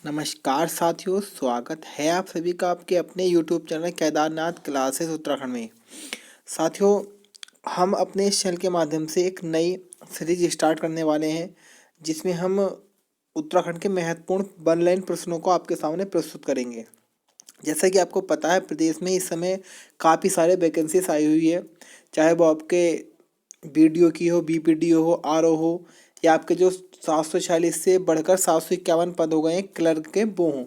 नमस्कार साथियों, स्वागत है आप सभी का आपके अपने YouTube channel Kedarnath classes Uttarakhand में। साथियों, हम अपने इस चैनल के माध्यम से एक नई सीरीज स्टार्ट करने वाले हैं, जिसमें हम उत्तराखंड के महत्वपूर्ण वन लाइन प्रश्नों को आपके सामने प्रस्तुत करेंगे। जैसा कि आपको पता है, प्रदेश में इस समय काफ़ी सारे वैकेंसीज आई हुई है, चाहे वो आपके बीडीओ की हो, बीपीडीओ हो, आरओ हो, या आपके जो 746 से बढ़कर 751 पद हो गए हैं क्लर्क के, वो हों।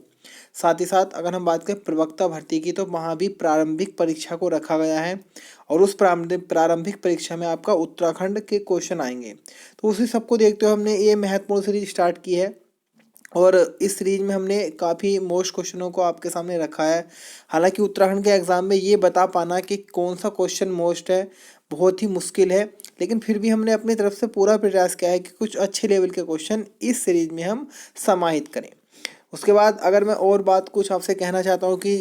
साथ ही साथ अगर हम बात करें प्रवक्ता भर्ती की, तो वहाँ भी प्रारंभिक परीक्षा को रखा गया है और उस प्रारंभिक परीक्षा में आपका उत्तराखंड के क्वेश्चन आएंगे। तो उसी सबको देखते हुए हमने ये महत्वपूर्ण सीरीज स्टार्ट की है और इस सीरीज में हमने काफ़ी मोस्ट क्वेश्चनों को आपके सामने रखा है। हालांकि उत्तराखंड के एग्ज़ाम में ये बता पाना कि कौन सा क्वेश्चन मोस्ट है बहुत ही मुश्किल है, लेकिन फिर भी हमने अपनी तरफ से पूरा प्रयास किया है कि कुछ अच्छे लेवल के क्वेश्चन इस सीरीज में हम समाहित करें। उसके बाद अगर मैं और बात कुछ आपसे कहना चाहता हूँ कि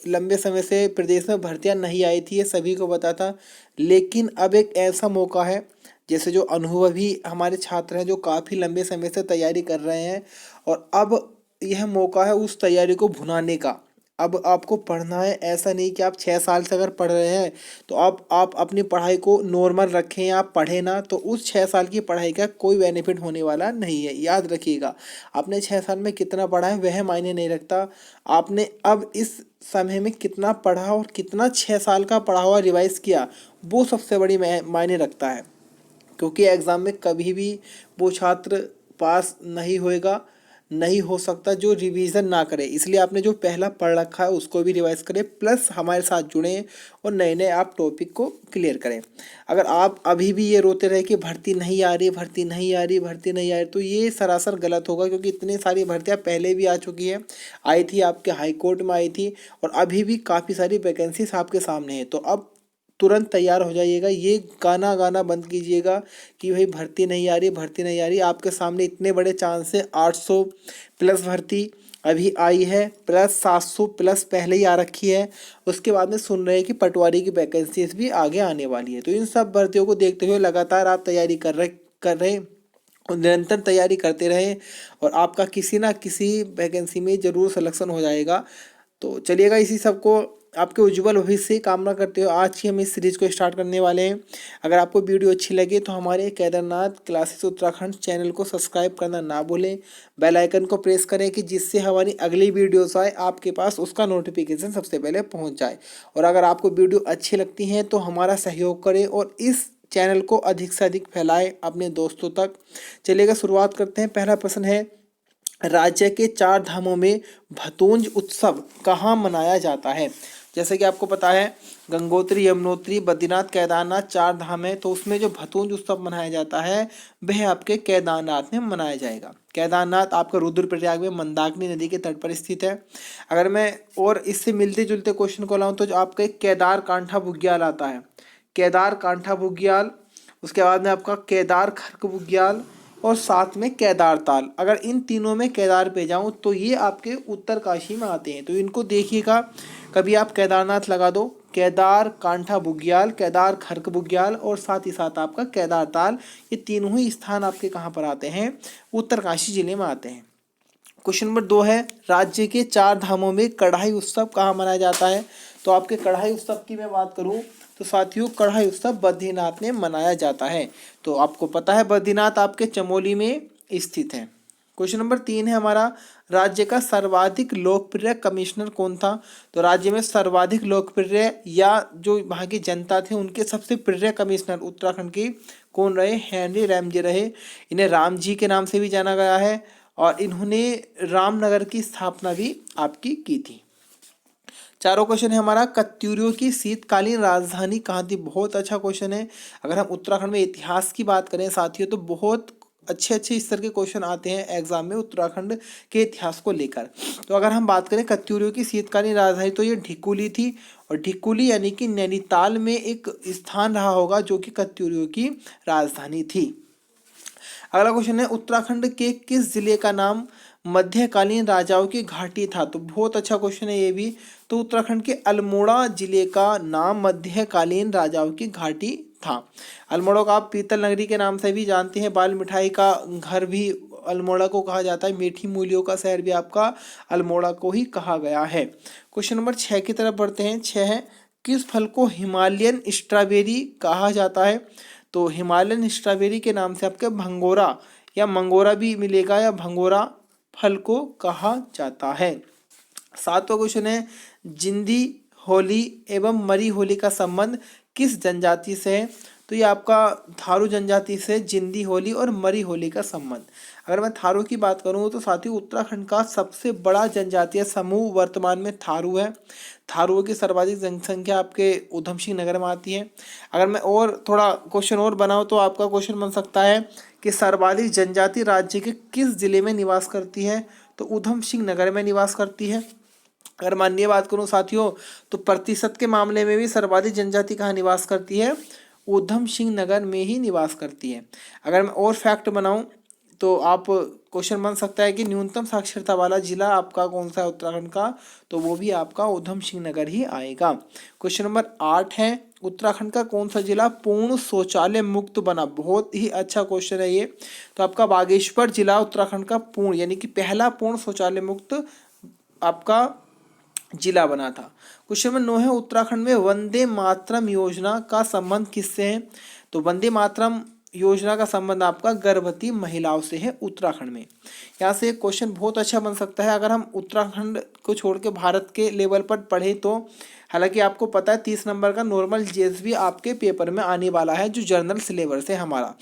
लंबे समय से प्रदेश में भर्तियां नहीं आई थी, ये सभी को पता था, लेकिन अब एक ऐसा मौका है, जैसे जो अनुभवी हमारे छात्र हैं जो काफ़ी लंबे समय से तैयारी कर रहे हैं, और अब यह मौका है उस तैयारी को भुनाने का। अब आपको पढ़ना है, ऐसा नहीं कि आप 6 साल से अगर पढ़ रहे हैं तो आप अपनी पढ़ाई को नॉर्मल रखें, आप पढ़ें ना, तो उस 6 साल की पढ़ाई का कोई बेनिफिट होने वाला नहीं है। याद रखिएगा, आपने 6 साल में कितना पढ़ा है वह मायने नहीं रखता, आपने अब इस समय में कितना पढ़ा और कितना 6 साल का पढ़ा हुआ रिवाइज किया, वो सबसे बड़ी मायने रखता है। क्योंकि एग्ज़ाम में कभी भी वो छात्र पास नहीं होएगा, नहीं हो सकता जो रिवीजन ना करे। इसलिए आपने जो पहला पढ़ रखा है उसको भी रिवाइज करें, प्लस हमारे साथ जुड़ें और नए नए आप टॉपिक को क्लियर करें। अगर आप अभी भी ये रोते रहे कि भर्ती नहीं आ रही, भर्ती नहीं आ रही, भर्ती नहीं आ रही, तो ये सरासर गलत होगा, क्योंकि इतनी सारी भर्तियाँ पहले भी आ चुकी है, आई थी आपके हाई कोर्ट में आई थी, और अभी भी काफ़ी सारी वैकेंसीज आपके सामने है। तो अब तुरंत तैयार हो जाइएगा, ये गाना गाना बंद कीजिएगा कि भाई भर्ती नहीं आ रही, भर्ती नहीं आ रही। आपके सामने इतने बड़े चांस है, 800 प्लस भर्ती अभी आई है, प्लस 700 प्लस पहले ही आ रखी है। उसके बाद में सुन रहे हैं कि पटवारी की वैकेंसीज भी आगे आने वाली है। तो इन सब भर्तियों को देखते हुए लगातार आप तैयारी कर रहे और निरंतर तैयारी करते रहें, और आपका किसी ना किसी वैकेंसी में ज़रूर सिलेक्शन हो जाएगा। तो चलिएगा, इसी सबको आपके उज्जवल भविष्य की कामना करते हुए आज ही हम इस सीरीज़ को स्टार्ट करने वाले हैं। अगर आपको वीडियो अच्छी लगे तो हमारे केदारनाथ क्लासेस उत्तराखंड चैनल को सब्सक्राइब करना ना भूलें, बेल आइकन को प्रेस करें कि जिससे हमारी अगली वीडियोस आए आपके पास उसका नोटिफिकेशन सबसे पहले पहुंच जाए। और अगर आपको वीडियो अच्छी लगती हैं तो हमारा सहयोग करें और इस चैनल को अधिक से अधिक फैलाएं अपने दोस्तों तक। चलिएगा, शुरुआत करते हैं। पहला प्रश्न है, राज्य के 4 धामों में भतोंज उत्सव कहाँ मनाया जाता है? जैसे कि आपको पता है, गंगोत्री, यमुनोत्री, बद्रीनाथ, केदारनाथ 4 धाम है, तो उसमें जो भतोंज उत्सव मनाया जाता है वह आपके केदारनाथ में मनाया जाएगा। केदारनाथ आपका रुद्रप्रयाग में मंदाकिनी नदी के तट पर स्थित है। अगर मैं और इससे मिलते जुलते क्वेश्चन को लाऊं तो जो आपका एक केदार कांठा बुग्याल आता है, केदार कांठा बुग्याल, उसके बाद में आपका केदार खर्क बुग्याल, और साथ में केदार ताल। अगर इन तीनों में केदार पे जाऊं तो ये आपके उत्तरकाशी में आते हैं, तो इनको देखिएगा। कभी आप केदारनाथ लगा दो, केदार कांठा बुग्याल, केदार खर्क बुग्याल, और साथ ही साथ आपका केदार ताल, ये तीनों ही स्थान आपके कहाँ पर आते हैं? उत्तरकाशी जिले में आते हैं। क्वेश्चन नंबर 2 है, राज्य के 4 धामों में कढ़ाई उत्सव कहाँ मनाया जाता है? तो आपके कढ़ाई उत्सव की मैं बात करूं तो साथियों, कढ़ाई उत्सव बद्रीनाथ में मनाया जाता है। तो आपको पता है बद्रीनाथ आपके चमोली में स्थित है। क्वेश्चन नंबर 3 है हमारा, राज्य का सर्वाधिक लोकप्रिय कमिश्नर कौन था? तो राज्य में सर्वाधिक लोकप्रिय या जो वहाँ की जनता थे उनके सबसे प्रिय कमिश्नर उत्तराखंड के कौन रहे? हेनरी रैमजे रहे। इन्हें राम जी के नाम से भी जाना गया है, और इन्होंने रामनगर की स्थापना भी आपकी की थी। चारों क्वेश्चन है हमारा, कत्यूरियों की शीतकालीन राजधानी कहाँ थी? बहुत अच्छा क्वेश्चन है। अगर हम उत्तराखंड में इतिहास की बात करें साथियों, तो बहुत अच्छे अच्छे इस तरह के क्वेश्चन आते हैं एग्जाम में उत्तराखंड के इतिहास को लेकर। तो अगर हम बात करें कत्यूरियों की शीतकालीन राजधानी, तो ये ढिकुली थी, और ढिकुली यानी कि नैनीताल में एक स्थान रहा होगा जो कि कत्यूरियों की राजधानी थी। अगला क्वेश्चन है, उत्तराखंड के किस जिले का नाम मध्यकालीन राजाओं की घाटी था? तो बहुत अच्छा क्वेश्चन है ये भी। तो उत्तराखंड के अल्मोड़ा जिले का नाम मध्यकालीन राजाओं की घाटी था। अल्मोड़ा को आप पीतल नगरी के नाम से भी जानते हैं, बाल मिठाई का घर भी अल्मोड़ा को कहा जाता है। मीठी मूलियों का शहर भी आपका अल्मोड़ा को ही कहा गया है। क्वेश्चन नंबर 6 की तरफ बढ़ते हैं। 6 है, किस फल को हिमालयन स्ट्रॉबेरी कहा जाता है? तो हिमालयन स्ट्रॉबेरी के नाम से आपके भंगोरा या मंगोरा भी मिलेगा, या भंगोरा फल को कहा जाता है। 7वां क्वेश्चन है, जिंदी होली एवं मरी होली का संबंध किस जनजाति से है? तो ये आपका थारू जनजाति से जिंदी होली और मरी होली का संबंध। अगर मैं थारू की बात करूँ तो साथियों उत्तराखंड का सबसे बड़ा जनजातीय समूह वर्तमान में थारू है। थारुओं की सर्वाधिक जनसंख्या आपके ऊधम सिंह नगर में आती है। अगर मैं और थोड़ा क्वेश्चन और बनाऊँ तो आपका क्वेश्चन बन सकता है कि सर्वाधिक जनजाति राज्य के किस जिले में निवास करती है? तो ऊधम सिंह नगर में निवास करती है। अगर माननीय बात करूं साथियों तो प्रतिशत के मामले में भी सर्वाधिक जनजाति कहाँ निवास करती है? ऊधम सिंह नगर में ही निवास करती है। अगर मैं और फैक्ट बनाऊं तो आप क्वेश्चन बन सकता है कि न्यूनतम साक्षरता वाला जिला आपका कौन सा है उत्तराखंड का? तो वो भी आपका ऊधम सिंह नगर ही आएगा। क्वेश्चन नंबर 8 है, उत्तराखंड का कौन सा जिला पूर्ण शौचालय मुक्त बना? बहुत ही अच्छा क्वेश्चन है ये। तो आपका बागेश्वर जिला उत्तराखंड का पूर्ण यानी कि पहला पूर्ण शौचालय मुक्त आपका जिला बना था। क्वेश्चन नंबर 9 है, उत्तराखंड में वंदे मातरम योजना का संबंध किससे है? तो वंदे मातरम योजना का संबंध आपका गर्भवती महिलाओं से है उत्तराखंड में। यहाँ से क्वेश्चन बहुत अच्छा बन सकता है अगर हम उत्तराखंड को छोड़ के भारत के लेवल पर पढ़े तो। हालांकि आपको पता है 30 नंबर का नॉर्मल जीएस भी आपके पेपर में आने वाला है जो जनरल सिलेबस है हमारा।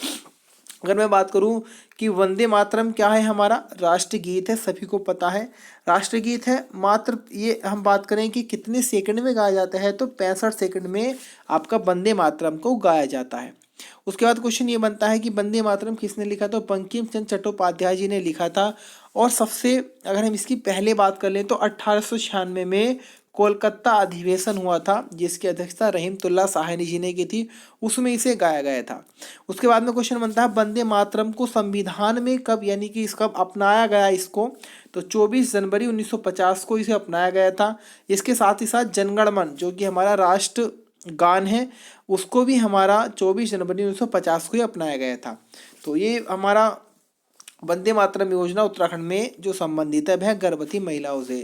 अगर मैं बात करूं कि वंदे मातरम क्या है, हमारा राष्ट्रगीत है, सभी को पता है राष्ट्रगीत है। मात्र ये हम बात करें कि कितने सेकंड में गाया जाता है तो 65 सेकंड में आपका वंदे मातरम को गाया जाता है। उसके बाद क्वेश्चन ये बनता है कि वंदे मातरम किसने लिखा? तो बंकिम चंद्र चट्टोपाध्याय जी ने लिखा था। और सबसे अगर हम इसकी पहले बात कर लें तो 1896 में कोलकाता अधिवेशन हुआ था जिसकी अध्यक्षता रहीमतुल्लाह साहनी जी ने की थी, उसमें इसे गाया गया था। उसके बाद में क्वेश्चन बनता है वंदे मातरम को संविधान में कब यानी कि इसका अपनाया गया इसको? तो 24 जनवरी 1950 को इसे अपनाया गया था। इसके साथ ही साथ जनगण मन जो कि हमारा राष्ट्र गान है उसको भी हमारा 24 जनवरी 1950 को ही अपनाया गया था। तो ये हमारा वंदे मातरम योजना उत्तराखंड में जो संबंधित है वह गर्भवती महिलाओं से।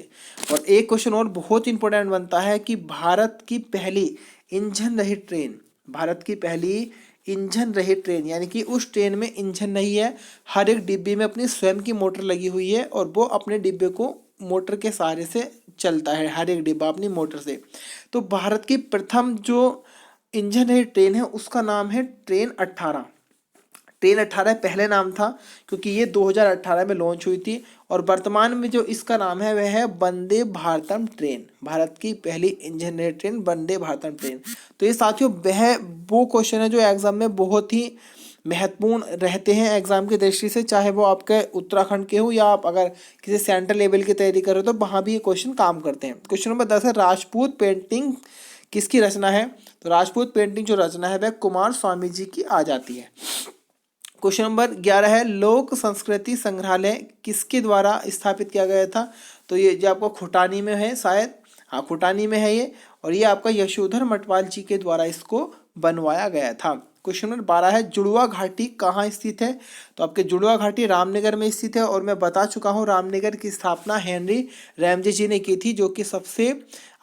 और एक क्वेश्चन और बहुत इंपॉर्टेंट बनता है कि भारत की पहली इंजन रहित ट्रेन, भारत की पहली इंजन रहित ट्रेन यानी कि उस ट्रेन में इंजन नहीं है, हर एक डिब्बे में अपनी स्वयं की मोटर लगी हुई है और वो अपने डिब्बे को मोटर के सहारे से चलता है, हर एक डिब्बा अपनी मोटर से। तो भारत की प्रथम जो इंजन रहित ट्रेन है उसका नाम है ट्रेन 18। ट्रेन 18 पहले नाम था क्योंकि ये 2018 में लॉन्च हुई थी। और वर्तमान में जो इसका नाम है वह है वंदे भारतम ट्रेन, भारत की पहली इंजन रहित ट्रेन वंदे भारतम ट्रेन। तो ये साथियों वह वो क्वेश्चन है जो एग्जाम में बहुत ही महत्वपूर्ण रहते हैं एग्जाम की दृष्टि से, चाहे वो आपके उत्तराखंड के हो या आप अगर किसी सेंट्रल लेवल की तैयारी कर रहे हो तो वहाँ भी ये क्वेश्चन काम करते हैं। क्वेश्चन नंबर 10 है, राजपूत पेंटिंग किसकी रचना है? तो राजपूत पेंटिंग जो रचना है वह कुमार स्वामी जी की आ जाती है। क्वेश्चन नंबर 11 है, लोक संस्कृति संग्रहालय किसके द्वारा स्थापित किया गया था? तो ये जो आपको खुटानी में है शायद, हाँ खुटानी में है ये, और ये आपका यशोधर मटवाल जी के द्वारा इसको बनवाया गया था। क्वेश्चन नंबर 12 है, जुड़वा घाटी कहाँ स्थित है? तो आपके जुड़वा घाटी रामनगर में स्थित है और मैं बता चुका हूँ रामनगर की स्थापना हेनरी रैमजे जी ने की थी जो कि सबसे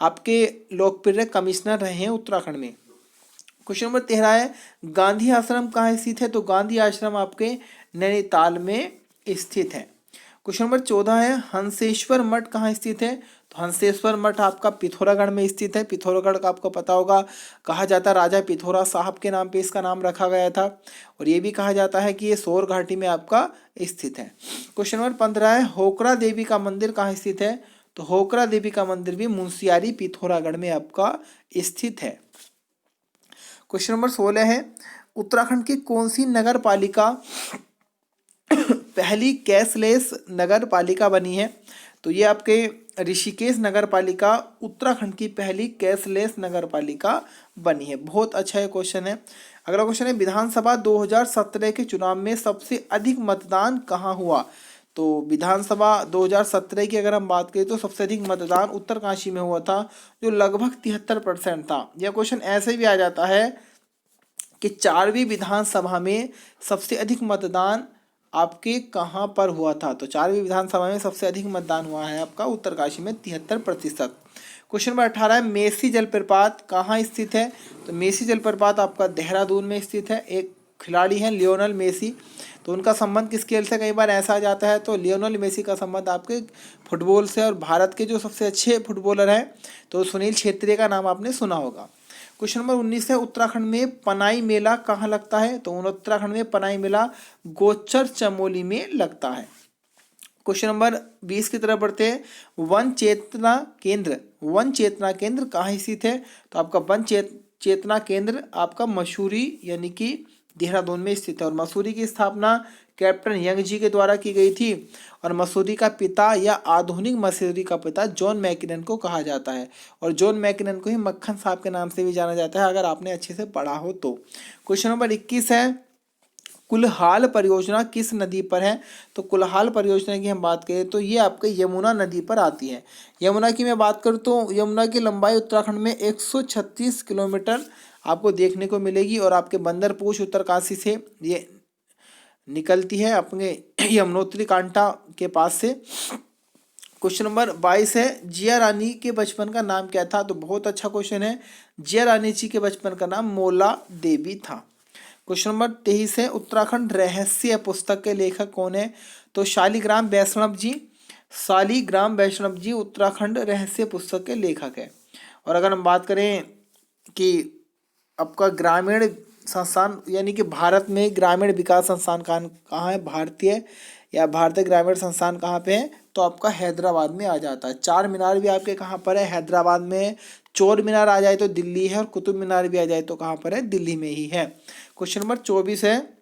आपके लोकप्रिय कमिश्नर रहे हैं उत्तराखंड में। क्वेश्चन नंबर 13 है, गांधी आश्रम कहाँ स्थित है? तो गांधी आश्रम आपके नैनीताल में स्थित है। क्वेश्चन नंबर 14 है, हंसेश्वर मठ कहाँ स्थित है? तो हंसेश्वर मठ आपका पिथौरागढ़ में स्थित है। पिथौरागढ़ का आपको पता होगा, कहा जाता है राजा पिथौरा साहब के नाम पे इसका नाम रखा गया था। और ये भी कहा जाता है कि ये सौर घाटी में आपका स्थित है। क्वेश्चन नंबर 15 है, होकरा देवी का मंदिर कहाँ स्थित है? तो होकरा देवी का मंदिर भी मुंशियारी पिथौरागढ़ में आपका स्थित है। क्वेश्चन नंबर 16 है, उत्तराखंड की कौन सी नगर पालिका पहली कैशलेस नगर पालिका बनी है? तो ये आपके ऋषिकेश नगर पालिका उत्तराखंड की पहली कैशलेस नगर पालिका बनी है। बहुत अच्छा ये क्वेश्चन है। अगला क्वेश्चन है, विधानसभा 2017 के चुनाव में सबसे अधिक मतदान कहाँ हुआ? तो विधानसभा 2017 की अगर हम बात करें तो सबसे अधिक मतदान उत्तरकाशी में हुआ था जो लगभग 73% था। यह क्वेश्चन ऐसे भी आ जाता है कि 4वीं विधानसभा में सबसे अधिक मतदान आपके कहाँ पर हुआ था? तो 4वीं विधानसभा में सबसे अधिक मतदान हुआ है आपका उत्तरकाशी में 73%। क्वेश्चन नंबर 18 है, मेसी जलप्रपात कहाँ स्थित है? तो मेसी जलप्रपात आपका देहरादून में स्थित है। एक खिलाड़ी हैं लियोनल मेसी, तो उनका संबंध किस खेल से कई बार ऐसा आ जाता है, तो लियोनल मेसी का संबंध आपके फुटबॉल से। और भारत के जो सबसे अच्छे फुटबॉलर हैं तो सुनील छेत्री का नाम आपने सुना होगा। क्वेश्चन नंबर 19 है, उत्तराखंड में पनाई मेला कहाँ लगता है? तो उत्तराखंड में पनाई मेला गोचर चमोली में लगता है। क्वेश्चन नंबर 20 की तरफ बढ़ते हैं, वन चेतना केंद्र कहाँ स्थित है? तो आपका चेतना केंद्र आपका मसूरी यानी कि देहरादून में स्थित है। और मसूरी की स्थापना कैप्टन यंग जी के द्वारा की गई थी। और मसूरी का पिता या आधुनिक मसूरी का पिता जॉन मैकिनन को कहा जाता है। और जॉन मैकिनन को ही मक्खन साहब के नाम से भी जाना जाता है, अगर आपने अच्छे से पढ़ा हो तो। क्वेश्चन नंबर 21 है, कुल्हाल परियोजना किस नदी पर है? तो कुल्हाल परियोजना की हम बात करें तो ये आपके यमुना नदी पर आती है। यमुना की मैं बात करूँ तो यमुना की लंबाई उत्तराखंड में 136 किलोमीटर आपको देखने को मिलेगी। और आपके बंदरपूछ उत्तरकाशी से ये निकलती है अपने यमुनोत्री कांटा के पास से। क्वेश्चन नंबर 22 है, जिया रानी के बचपन का नाम क्या था? तो बहुत अच्छा क्वेश्चन है। जिया रानी जी के बचपन का नाम मोला देवी था। क्वेश्चन नंबर 23 है, उत्तराखंड रहस्य पुस्तक के लेखक कौन है? तो शालिग्राम वैष्णव जी। शालिग्राम वैष्णव जी उत्तराखंड रहस्य पुस्तक के लेखक है। और अगर हम बात करें कि आपका ग्रामीण संस्थान यानी कि भारत में ग्रामीण विकास संस्थान कहाँ है? भारतीय ग्रामीण संस्थान कहाँ पे है? तो आपका हैदराबाद में आ जाता है। चार मीनार भी आपके कहाँ पर है? हैदराबाद में। चोर मीनार आ जाए तो दिल्ली है, और कुतुब मीनार भी आ जाए तो कहाँ पर है? दिल्ली में ही है। क्वेश्चन नंबर 24 है,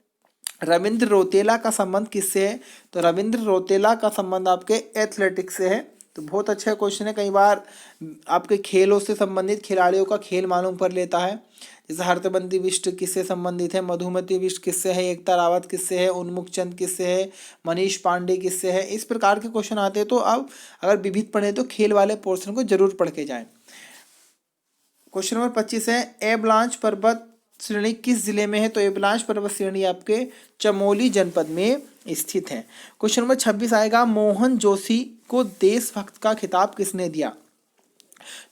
रविंद्र रौतेला का संबंध किससे है? तो रविंद्र रौतेला का संबंध आपके एथलेटिक्स से है। तो बहुत अच्छा क्वेश्चन है, कई बार आपके खेलों से संबंधित खिलाड़ियों का खेल मालूम कर लेता है। जैसे हर्षबंदी बिष्ट किससे संबंधित है? मधुमती बिष्ट किससे है? एकता रावत किससे है? उन्मुख चंद किससे है? मनीष पांडे किससे है? इस प्रकार के क्वेश्चन आते हैं। तो अब अगर विविध पढ़े तो खेल वाले पोर्शन को जरूर पढ़ के जाएं। क्वेश्चन नंबर 25 है, एवलांच पर्वत श्रेणी किस जिले में है? तो एवलांच पर्वत श्रेणी आपके चमोली जनपद में स्थित है। क्वेश्चन नंबर 26 आएगा, मोहन जोशी को देशभक्त का खिताब किसने दिया?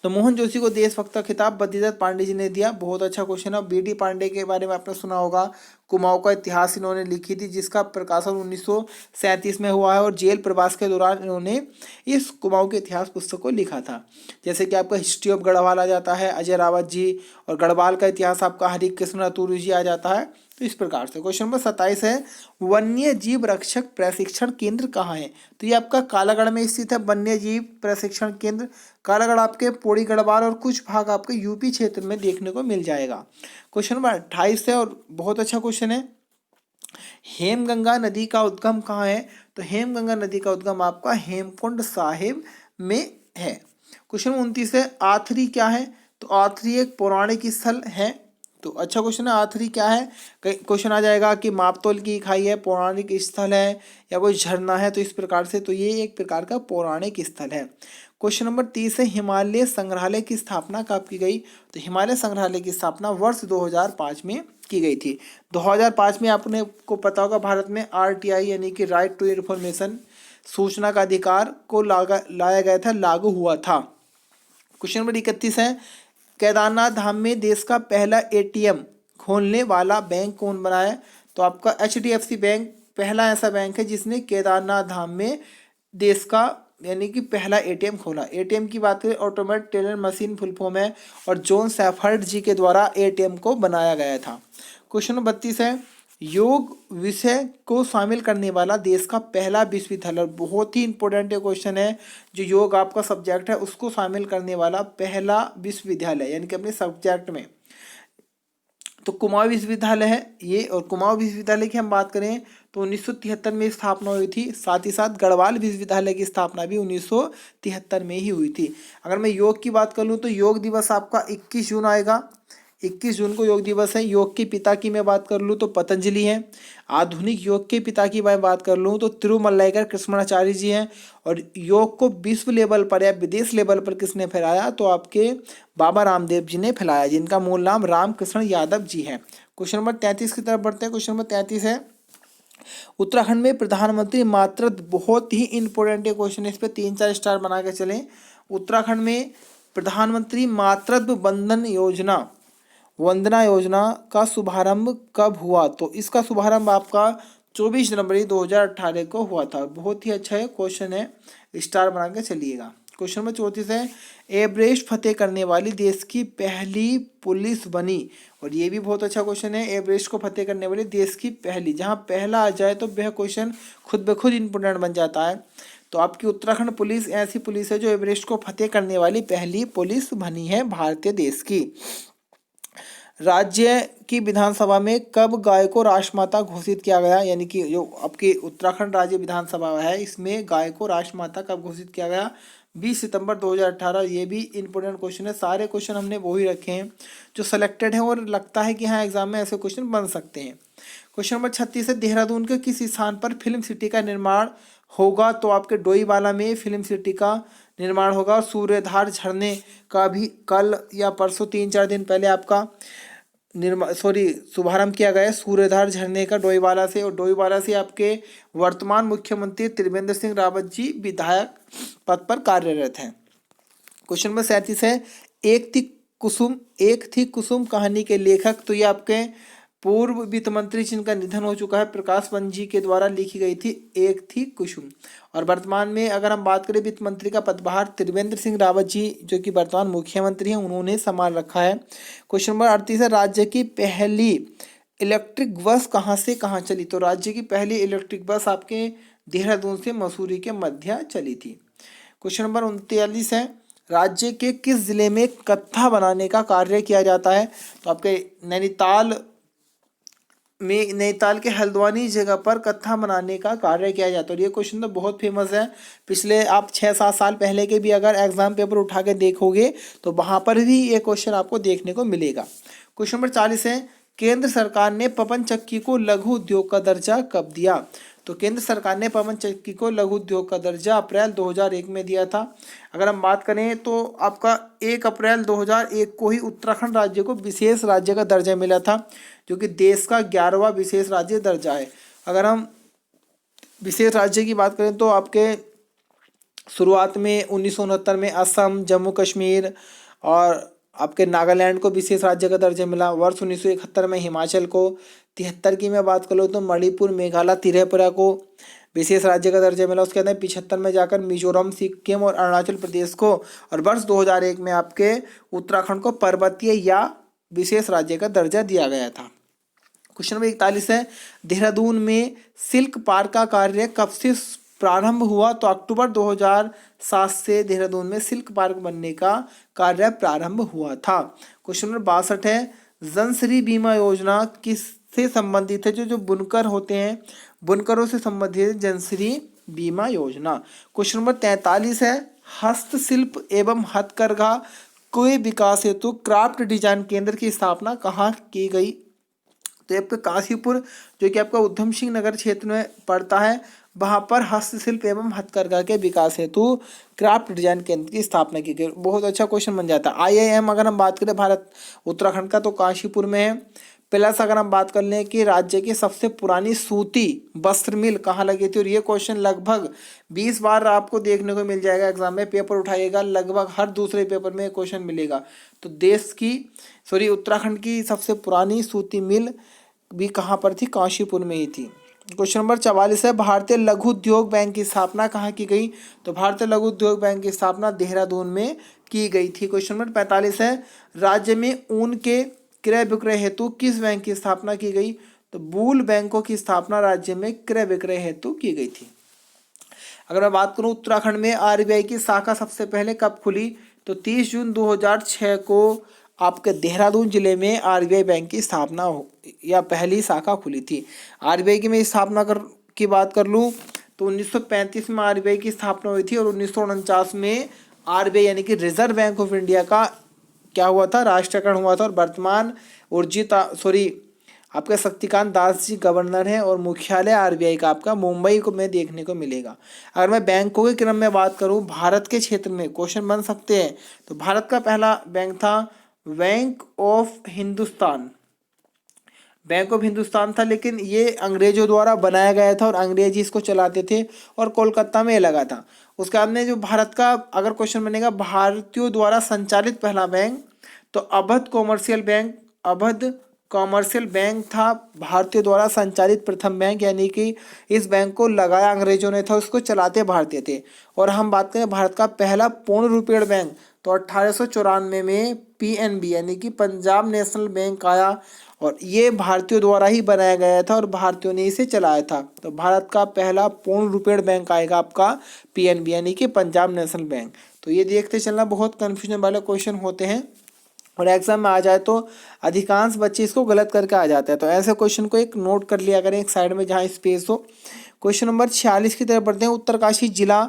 तो मोहन जोशी को देशभक्त का खिताब बद्रीदत्त पांडे जी ने दिया। बहुत अच्छा क्वेश्चन है। बीडी पांडे के बारे में आपने सुना होगा, कुमाऊं का इतिहास इन्होंने लिखी थी, जिसका प्रकाशन 1937 में हुआ है। और जेल प्रवास के दौरान इन्होंने इस कुमाऊं के इतिहास पुस्तक को लिखा था। जैसे कि आपका हिस्ट्री ऑफ गढ़वाल आ जाता है अजय रावत जी, और गढ़वाल का इतिहास आपका हरिकृष्ण अतुरु जी आ जाता है। तो इस प्रकार से क्वेश्चन नंबर 27 है, वन्य जीव रक्षक प्रशिक्षण केंद्र कहाँ है? तो ये आपका कालागढ़ में स्थित है। वन्य जीव प्रशिक्षण केंद्र कालागढ़ आपके पौड़ी गढ़वाल और कुछ भाग आपके यूपी क्षेत्र में देखने को मिल जाएगा। क्वेश्चन नंबर 28 है, और बहुत अच्छा क्वेश्चन है, हेमगंगा नदी का उद्गम कहाँ है? तो हेमगंगा नदी का उद्गम आपका हेमकुंड साहिब में है। क्वेश्चन 29 है, आथरी क्या है? तो आथरी एक पौराणिक स्थल है। तो अच्छा क्वेश्चन है, आथरी क्या है? क्वेश्चन आ जाएगा कि मापतोल की खाई है, पौराणिक स्थल है, या कोई झरना है। तो इस प्रकार से तो ये एक प्रकार का पौराणिक स्थल है। क्वेश्चन नंबर 30 है, हिमालय संग्रहालय की स्थापना कब की गई? तो हिमालय संग्रहालय की स्थापना वर्ष 2005 में की गई थी। 2005 में आपने को पता होगा भारत में RTI यानी कि राइट टू इन्फॉर्मेशन, सूचना का अधिकार को लाया गया था, लागू हुआ था। क्वेश्चन नंबर 31 है, केदारनाथ धाम में देश का पहला ATM खोलने वाला बैंक कौन बना है? तो आपका HDFC बैंक पहला ऐसा बैंक है जिसने केदारनाथ धाम में देश का यानी कि पहला ATM खोला। ATM की बात करें, automate teller machine full form है, और जॉन सैफर्ड जी के द्वारा ATM को बनाया गया था। क्वेश्चन नंबर 32 है, योग विषय को शामिल करने वाला देश का पहला विश्वविद्यालय। बहुत ही इंपॉर्टेंट क्वेश्चन है, जो योग आपका सब्जेक्ट है उसको शामिल करने वाला पहला विश्वविद्यालय यानी कि अपने सब्जेक्ट में, तो कुमाऊं विश्वविद्यालय है ये। और कुमाऊं विश्वविद्यालय की हम बात करें तो 1973 में स्थापना हुई थी। साथ ही साथ गढ़वाल विश्वविद्यालय की स्थापना भी 1973 में ही हुई थी। अगर मैं योग की बात कर लूँ तो योग दिवस आपका 21 जून आएगा। 21 जून को योग दिवस है। योग के पिता की मैं बात कर लूँ तो पतंजलि हैं। आधुनिक योग के पिता की मैं बात कर लूँ तो तिरुमल्लाइकर कृष्णाचार्य जी हैं। और योग को विश्व लेवल पर या विदेश लेवल पर किसने फैलाया? तो आपके बाबा रामदेव जी ने फैलाया, जिनका मूल नाम रामकृष्ण यादव जी है। क्वेश्चन नंबर 33 की तरफ बढ़ते हैं। क्वेश्चन नंबर 33 है, उत्तराखंड में प्रधानमंत्री मातृत्व, बहुत ही इंपॉर्टेंट ये क्वेश्चन है, इस पे 3-4 स्टार बना के चलें। उत्तराखंड में प्रधानमंत्री मातृत्व वंदना योजना का शुभारंभ कब हुआ? तो इसका शुभारंभ आपका 24 जनवरी 2018 को हुआ था। बहुत ही अच्छा है क्वेश्चन है, स्टार बना के चलिएगा। क्वेश्चन नंबर 34 है, एवरेस्ट फतेह करने वाली देश की पहली पुलिस बनी। और ये भी बहुत अच्छा क्वेश्चन है, एवरेस्ट को फतेह करने वाली देश की पहली, जहाँ पहला आ जाए तो वह क्वेश्चन खुद ब खुद इंपोर्टेंट बन जाता है। तो आपकी उत्तराखंड पुलिस ऐसी पुलिस है जो एवरेस्ट को फतेह करने वाली पहली पुलिस बनी है भारतीय देश की। राज्य की विधानसभा में कब गाय को राष्ट्रमाता घोषित किया गया? यानी कि जो आपकी उत्तराखंड राज्य विधानसभा है, इसमें गाय को राष्ट्रमाता कब घोषित किया गया? 20 सितंबर 2018। ये भी इंपॉर्टेंट क्वेश्चन है, सारे क्वेश्चन हमने वही रखे हैं जो सिलेक्टेड हैं और लगता है कि हाँ एग्जाम में ऐसे क्वेश्चन बन सकते हैं। क्वेश्चन नंबर 36 है, देहरादून के किस स्थान पर फिल्म सिटी का निर्माण होगा? तो आपके डोईवाला में फिल्म सिटी का निर्माण होगा। सूर्यधार झरने का भी कल या परसों 3-4 दिन पहले आपका शुभारंभ किया गया है सूर्यधार झरने का डोईवाला से। और डोईवाला से आपके वर्तमान मुख्यमंत्री त्रिवेंद्र सिंह रावत जी विधायक पद पर कार्यरत हैं। क्वेश्चन नंबर 37 है, एक थी कुसुम कहानी के लेखक? तो ये आपके पूर्व वित्त मंत्री जिनका निधन हो चुका है प्रकाश पंत जी के द्वारा लिखी गई थी एक थी कुसुम। और वर्तमान में अगर हम बात करें वित्त मंत्री का पदभार त्रिवेंद्र सिंह रावत जी जो कि वर्तमान मुख्यमंत्री हैं उन्होंने संभाल रखा है। क्वेश्चन नंबर 38 है, राज्य की पहली इलेक्ट्रिक बस कहाँ से कहाँ चली? तो राज्य की पहली इलेक्ट्रिक बस आपके देहरादून से मसूरी के मध्य चली थी। क्वेश्चन नंबर 39 है, राज्य के किस जिले में कत्था बनाने का कार्य किया जाता है? तो आपके नैनीताल के हल्द्वानी जगह पर कत्था बनाने का कार्य किया जाता है। और ये क्वेश्चन तो बहुत फेमस है, पिछले आप 6-7 साल पहले के भी अगर एग्जाम पेपर उठा के देखोगे तो वहाँ पर भी ये क्वेश्चन आपको देखने को मिलेगा। क्वेश्चन नंबर 40 है, केंद्र सरकार ने पवन चक्की को लघु उद्योग का दर्जा कब दिया? तो केंद्र सरकार ने पवन चक्की को लघु उद्योग का दर्जा अप्रैल 2001 में दिया था। अगर हम बात करें तो आपका 1 अप्रैल 2001 को ही उत्तराखंड राज्य को विशेष राज्य का दर्जा मिला था, जो कि देश का 11वां विशेष राज्य दर्जा है। अगर हम विशेष राज्य की बात करें तो आपके शुरुआत में 1969 में असम, जम्मू कश्मीर और आपके नागालैंड को विशेष राज्य का दर्जा मिला। वर्ष 1971 में हिमाचल को, 73 की मैं बात करूँ तो मणिपुर, मेघालय, त्रिपुरा को विशेष राज्य का दर्जा मिला। उसके अंदर 75 में जाकर मिजोरम, सिक्किम और अरुणाचल प्रदेश को, और वर्ष 2001 में आपके उत्तराखंड को पर्वतीय या विशेष राज्य का दर्जा दिया गया था। क्वेश्चन नंबर 41 है, देहरादून में सिल्क पार्क का कार्य कब से प्रारंभ हुआ? तो अक्टूबर 2007 से देहरादून में सिल्क पार्क बनने का कार्य प्रारंभ हुआ था। क्वेश्चन नंबर 62 है, जनश्री बीमा योजना किससे संबंधित है? जो बुनकर होते हैं, बुनकरों से संबंधित है जनश्री बीमा योजना। क्वेश्चन नंबर 43 है, हस्तशिल्प एवं हथकरघा के विकास हेतु क्राफ्ट डिजाइन केंद्र की स्थापना कहाँ की गई? तो आपका काशीपुर जो कि आपका उधम सिंह नगर क्षेत्र में पड़ता है, वहाँ पर हस्तशिल्प एवं हथकरघा के विकास हेतु क्राफ्ट डिजाइन केंद्र की स्थापना की गई। बहुत अच्छा क्वेश्चन बन जाता है। IIM अगर हम बात करें भारत उत्तराखंड का तो काशीपुर में है। प्लस अगर हम बात कर लें कि राज्य की सबसे पुरानी सूती वस्त्र मिल कहाँ लगी थी, और ये क्वेश्चन लगभग 20 बार आपको देखने को मिल जाएगा एग्जाम में, पेपर उठाइएगा लगभग हर दूसरे पेपर में क्वेश्चन मिलेगा। तो उत्तराखंड की सबसे पुरानी सूती मिल भी कहाँ पर थी? काशीपुर में ही थी। क्वेश्चन नंबर 44 है, भारतीय लघु उद्योग बैंक की स्थापना कहाँ की गई? तो भारतीय लघु उद्योग बैंक की स्थापना देहरादून में की गई थी। क्वेश्चन नंबर 45 है, राज्य में ऊन के क्रय विक्रय हेतु किस बैंक की स्थापना की गई? तो बूल बैंकों की स्थापना राज्य में क्रय विक्रय हेतु की गई थी। अगर मैं बात करूं उत्तराखंड में RBI की शाखा सबसे पहले कब खुली? तो 30 जून 2006 को आपके देहरादून जिले में RBI बैंक की स्थापना या पहली शाखा खुली थी। RBI की मैं स्थापना की बात कर लूँ तो 1935 में RBI की स्थापना हुई थी, और 1949 में RBI यानी कि रिजर्व बैंक ऑफ इंडिया का क्या हुआ था? राष्ट्रीयकरण हुआ था। और वर्तमान आपका शक्तिकांत दास जी गवर्नर हैं, और मुख्यालय RBI का आपका मुंबई को में देखने को मिलेगा। अगर मैं बैंकों के क्रम में बात करूं भारत के क्षेत्र में क्वेश्चन बन सकते हैं, तो भारत का पहला बैंक था bank of Hindustan. Bank of Hindustan था, लेकिन ये अंग्रेजों द्वारा बनाया गया था और अंग्रेज ही इसको चलाते थे और कोलकाता में ये लगा था। उसके बाद में जो भारत का अगर क्वेश्चन बनेगा, भारतीयों द्वारा संचालित पहला बैंक, तो अवध कॉमर्शियल बैंक था भारतीयों द्वारा संचालित प्रथम बैंक, यानी कि इस बैंक को लगाया अंग्रेजों ने था, उसको चलाते भारतीय थे। और हम बात करें भारत का पहला पूर्ण रूपेण बैंक, तो 1894 में पीएनबी यानी कि पंजाब नेशनल बैंक आया और ये भारतीयों द्वारा ही बनाया गया था और भारतीयों ने इसे चलाया था। तो भारत का पहला पूर्ण रूपेण बैंक आएगा आपका पीएनबी यानी कि पंजाब नेशनल बैंक। तो ये देखते चलना, बहुत कन्फ्यूजन वाले क्वेश्चन होते हैं और एग्जाम में आ जाए तो अधिकांश बच्चे इसको गलत करके आ जाते हैं। तो ऐसे क्वेश्चन को एक नोट कर लिया करें एक साइड में जहाँ स्पेस हो। क्वेश्चन नंबर 46 की तरफ बढ़ते हैं। उत्तरकाशी जिला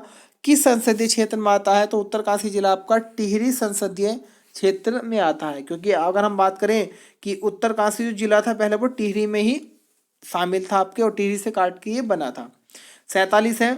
किस संसदीय क्षेत्र में आता है? तो उत्तरकाशी जिला आपका टिहरी संसदीय क्षेत्र में आता है, क्योंकि अगर हम बात करें कि उत्तरकाशी जो जिला था पहले वो टिहरी में ही शामिल था आपके, और टिहरी से काट के ये बना था। 47 है,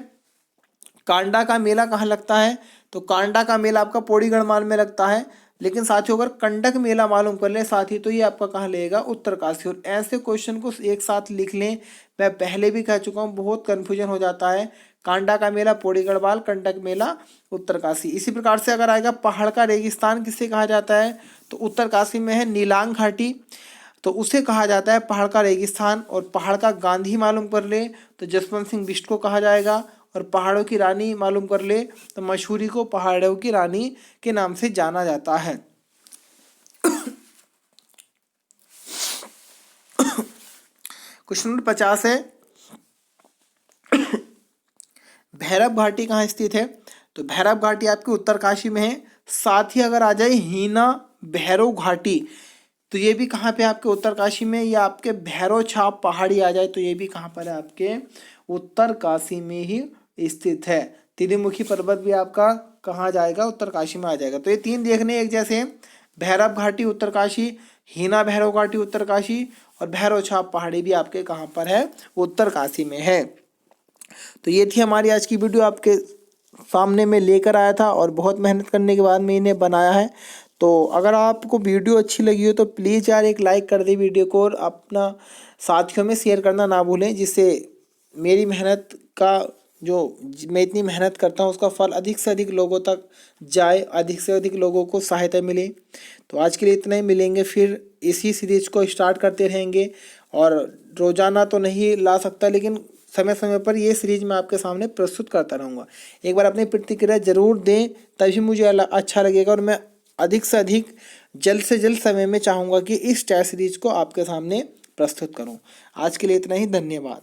कांडा का मेला कहाँ लगता है? तो कांडा का मेला आपका पौड़ी गढ़वाल में लगता है, लेकिन साथियों अगर कंडक मेला मालूम कर ले साथी तो ये आपका कहाँ लगेगा? उत्तरकाशी। और ऐसे क्वेश्चन को एक साथ लिख लें, मैं पहले भी कह चुका हूँ, बहुत कन्फ्यूजन हो जाता है। कांडा का मेला पौड़ी गढ़वाल, कंडक मेला उत्तरकाशी। इसी प्रकार से अगर आएगा पहाड़ का रेगिस्तान किसे कहा जाता है? तो उत्तरकाशी में है नीलांग घाटी, तो उसे कहा जाता है पहाड़ का रेगिस्तान। और पहाड़ का गांधी मालूम कर ले तो जसवंत सिंह बिष्ट को कहा जाएगा। और पहाड़ों की रानी मालूम कर ले तो मशहूरी को पहाड़ों की रानी के नाम से जाना जाता है। क्वेश्चन नंबर 50 है, भैरव घाटी कहाँ स्थित है? तो भैरव घाटी आपकी उत्तरकाशी में है। साथ ही अगर आ जाए हीना भैरव घाटी, तो ये भी कहाँ पे आपके उत्तरकाशी में, या आपके भैरव छाप पहाड़ी आ जाए तो ये भी कहाँ पर है? आपके उत्तरकाशी में ही स्थित है। त्रिमुखी पर्वत भी आपका कहाँ जाएगा? उत्तरकाशी में आ जाएगा। तो ये तीन देखने एक जैसे हैं, भैरव घाटी उत्तरकाशी, हीना भैरव घाटी उत्तरकाशी, और भैरव छाप पहाड़ी भी आपके कहाँ पर है? उत्तरकाशी में है। तो ये थी हमारी आज की वीडियो, आपके सामने में लेकर आया था और बहुत मेहनत करने के बाद में इन्हें बनाया है। तो अगर आपको वीडियो अच्छी लगी हो तो प्लीज़ यार एक लाइक कर दे वीडियो को, और अपना साथियों में शेयर करना ना भूलें, जिससे मेरी मेहनत का जो मैं इतनी मेहनत करता हूँ उसका फल अधिक से अधिक लोगों तक जाए, अधिक से अधिक लोगों को सहायता मिले। तो आज के लिए इतना ही, मिलेंगे फिर इसी सीरीज को स्टार्ट करते रहेंगे। और रोज़ाना तो नहीं ला सकता, लेकिन समय समय पर ये सीरीज मैं आपके सामने प्रस्तुत करता रहूँगा। एक बार अपनी प्रतिक्रिया जरूर दें, तभी मुझे अच्छा लगेगा, और मैं अधिक से अधिक जल्द से जल्द समय में चाहूँगा कि इस टेस्ट सीरीज को आपके सामने प्रस्तुत करूँ। आज के लिए इतना ही, धन्यवाद।